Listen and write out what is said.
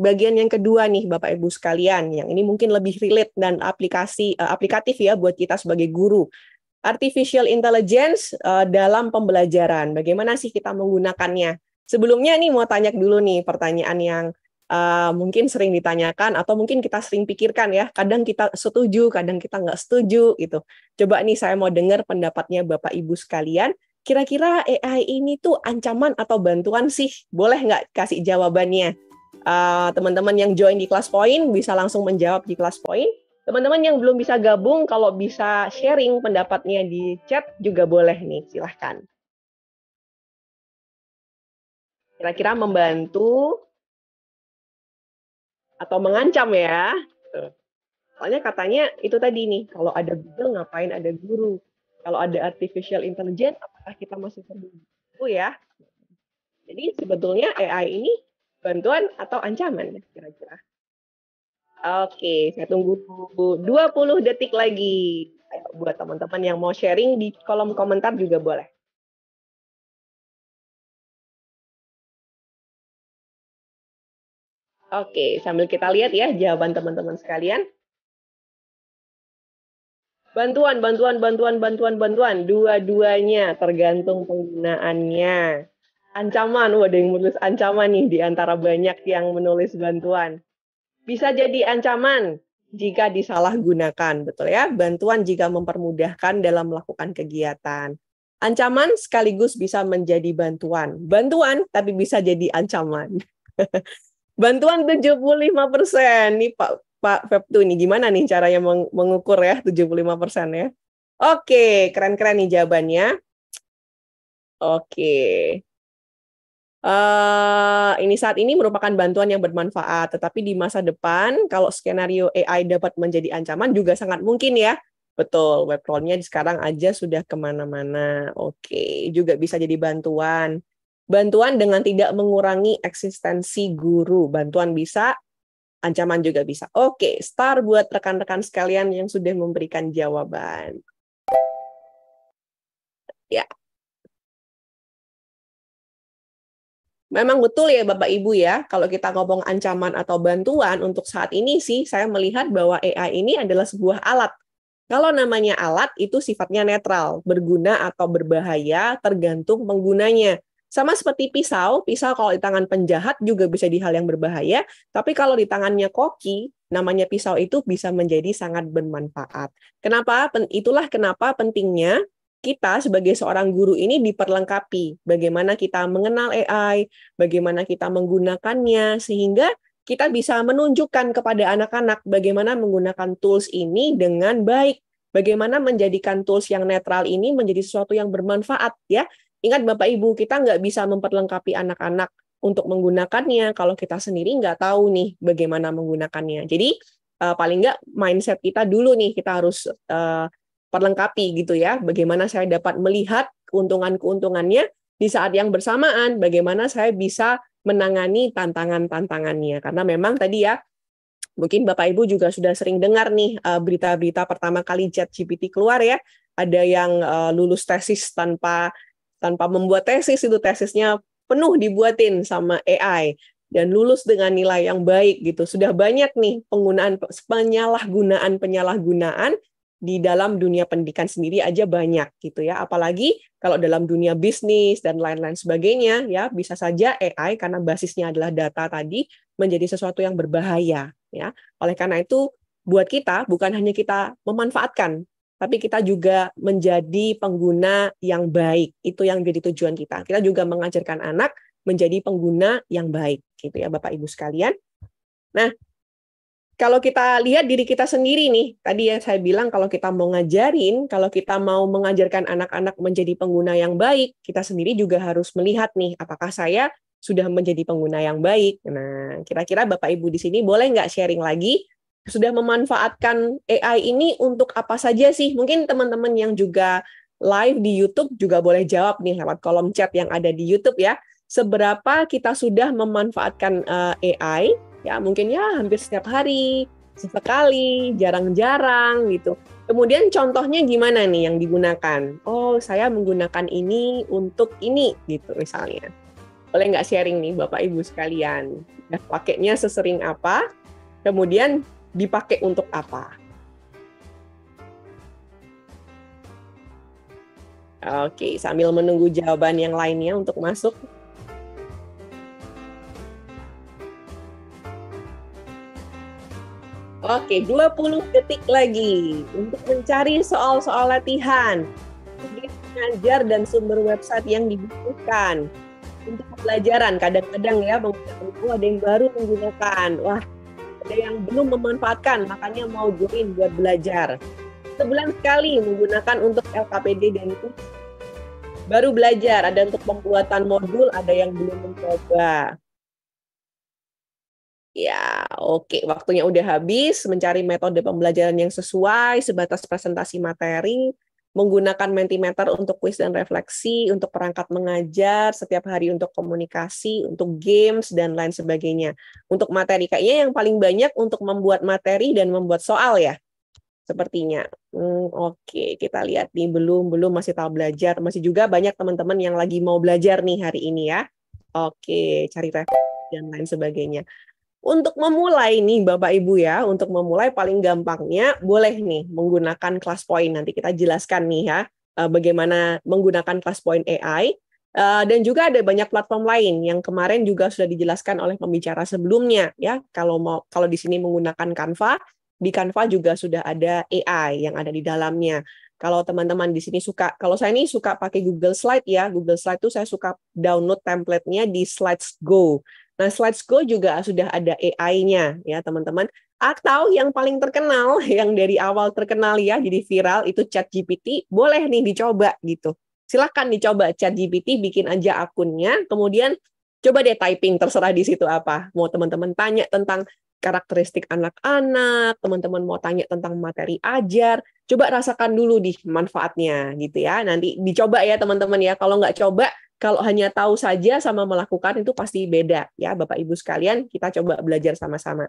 bagian yang kedua nih Bapak Ibu sekalian, yang ini mungkin lebih relate dan aplikatif ya buat kita sebagai guru. Artificial intelligence dalam pembelajaran. Bagaimana sih kita menggunakannya? Sebelumnya nih mau tanya dulu nih pertanyaan yang mungkin sering ditanyakan atau mungkin kita sering pikirkan ya. Kadang kita setuju, kadang kita nggak setuju gitu. Coba nih saya mau dengar pendapatnya Bapak Ibu sekalian. Kira-kira AI ini tuh ancaman atau bantuan sih? Boleh nggak kasih jawabannya? Teman-teman yang join di Kelas Point bisa langsung menjawab di Kelas Point. Teman-teman yang belum bisa gabung, kalau bisa sharing pendapatnya di chat juga boleh nih, silahkan. Kira-kira membantu atau mengancam ya? Soalnya katanya itu tadi nih, kalau ada Google ngapain ada guru? Kalau ada artificial intelligence, apakah kita masih perlu guru ya? Jadi sebetulnya AI ini bantuan atau ancaman kira-kira? Oke, saya tunggu 20 detik lagi. Ayo, buat teman-teman yang mau sharing di kolom komentar juga boleh. Oke, sambil kita lihat ya jawaban teman-teman sekalian. Bantuan. Dua-duanya tergantung penggunaannya. Ancaman, ada yang menulis ancaman nih di antara banyak yang menulis bantuan. Bisa jadi ancaman jika disalahgunakan, betul ya? Bantuan jika mempermudahkan dalam melakukan kegiatan. Ancaman sekaligus bisa menjadi bantuan. Bantuan tapi bisa jadi ancaman. Bantuan 75%. Nih Pak Febtu ini gimana nih caranya mengukur ya 75% ya? Oke, keren-keren nih jawabannya. Oke. Ini saat ini merupakan bantuan yang bermanfaat, tetapi di masa depan kalau skenario AI dapat menjadi ancaman juga sangat mungkin ya. Betul, web crawl-nya sekarang aja sudah kemana-mana. Oke, juga bisa jadi bantuan. Bantuan dengan tidak mengurangi eksistensi guru. Bantuan bisa, ancaman juga bisa. Oke, star buat rekan-rekan sekalian yang sudah memberikan jawaban. Ya. Memang betul ya Bapak Ibu ya, kalau kita ngomong ancaman atau bantuan untuk saat ini sih saya melihat bahwa AI ini adalah sebuah alat. Kalau namanya alat itu sifatnya netral, berguna atau berbahaya tergantung penggunanya. Sama seperti pisau, pisau kalau di tangan penjahat juga bisa di hal yang berbahaya, tapi kalau di tangannya koki, namanya pisau itu bisa menjadi sangat bermanfaat. Kenapa? Itulah kenapa pentingnya kita sebagai seorang guru ini diperlengkapi bagaimana kita mengenal AI, bagaimana kita menggunakannya, sehingga kita bisa menunjukkan kepada anak-anak bagaimana menggunakan tools ini dengan baik, bagaimana menjadikan tools yang netral ini menjadi sesuatu yang bermanfaat ya. Ingat Bapak Ibu, kita nggak bisa memperlengkapi anak-anak untuk menggunakannya kalau kita sendiri nggak tahu nih bagaimana menggunakannya. Jadi paling nggak mindset kita dulu nih, kita harus perlengkapi gitu ya, bagaimana saya dapat melihat keuntungan-keuntungannya di saat yang bersamaan, bagaimana saya bisa menangani tantangan-tantangannya. Karena memang tadi ya, mungkin Bapak Ibu juga sudah sering dengar nih berita-berita pertama kali ChatGPT keluar ya, ada yang lulus tesis tanpa membuat tesis, itu tesisnya penuh dibuatin sama AI dan lulus dengan nilai yang baik gitu. Sudah banyak nih penyalahgunaan di dalam dunia pendidikan sendiri aja banyak gitu ya. Apalagi kalau dalam dunia bisnis dan lain-lain sebagainya ya, bisa saja AI karena basisnya adalah data tadi menjadi sesuatu yang berbahaya ya. Oleh karena itu buat kita bukan hanya kita memanfaatkan, tapi kita juga menjadi pengguna yang baik. Itu yang jadi tujuan kita. Kita juga mengajarkan anak menjadi pengguna yang baik gitu ya Bapak Ibu sekalian. Nah, kalau kita lihat diri kita sendiri nih, tadi yang saya bilang kalau kita mau ngajarin, kalau kita mau mengajarkan anak-anak menjadi pengguna yang baik, kita sendiri juga harus melihat nih, apakah saya sudah menjadi pengguna yang baik. Nah, kira-kira Bapak Ibu di sini boleh nggak sharing lagi, sudah memanfaatkan AI ini untuk apa saja sih? Mungkin teman-teman yang juga live di YouTube juga boleh jawab nih lewat kolom chat yang ada di YouTube ya. Seberapa kita sudah memanfaatkan AI, ya mungkin ya hampir setiap hari, sekali, jarang-jarang gitu. Kemudian contohnya gimana nih yang digunakan? Oh, saya menggunakan ini untuk ini gitu misalnya. Boleh nggak sharing nih Bapak Ibu sekalian? Ya, pakainya sesering apa, kemudian dipakai untuk apa. Oke, sambil menunggu jawaban yang lainnya untuk masuk. Oke, 20 detik lagi untuk mencari soal-soal latihan, pengajar dan sumber website yang dibutuhkan. Untuk pembelajaran, kadang-kadang ya, ada yang baru menggunakan. Wah, ada yang belum memanfaatkan, makanya mau join buat belajar. Sebulan sekali menggunakan untuk LKPD dan baru belajar, ada untuk pembuatan modul, ada yang belum mencoba. Ya, oke. Waktunya udah habis. Mencari metode pembelajaran yang sesuai, sebatas presentasi materi, menggunakan Mentimeter untuk kuis dan refleksi, untuk perangkat mengajar, setiap hari untuk komunikasi, untuk games, dan lain sebagainya. Untuk materi, kayaknya yang paling banyak untuk membuat materi dan membuat soal ya, sepertinya. Oke, kita lihat nih, belum masih tahap belajar. Masih juga banyak teman-teman yang lagi mau belajar nih hari ini ya. Oke, cari refleksi dan lain sebagainya. Untuk memulai nih Bapak Ibu ya, untuk memulai paling gampangnya boleh nih menggunakan ClassPoint. Nanti kita jelaskan nih ya bagaimana menggunakan ClassPoint AI. Dan juga ada banyak platform lain yang kemarin juga sudah dijelaskan oleh pembicara sebelumnya ya. Kalau di sini menggunakan Canva, di Canva juga sudah ada AI yang ada di dalamnya. Kalau teman-teman di sini kalau saya ini suka pakai Google Slide ya. Google Slide itu saya suka download template-nya di Slides Go. Nah, Slides Go juga sudah ada AI-nya ya, teman-teman. Atau yang paling terkenal, yang dari awal terkenal ya, jadi viral, itu ChatGPT, boleh nih dicoba gitu. Silahkan dicoba ChatGPT, bikin aja akunnya, kemudian coba deh typing, terserah di situ apa. Mau teman-teman tanya tentang karakteristik anak-anak, teman-teman mau tanya tentang materi ajar, coba rasakan dulu di manfaatnya gitu ya. Nanti dicoba ya teman-teman ya. Kalau nggak coba, kalau hanya tahu saja sama melakukan itu pasti beda ya Bapak Ibu sekalian, kita coba belajar sama-sama.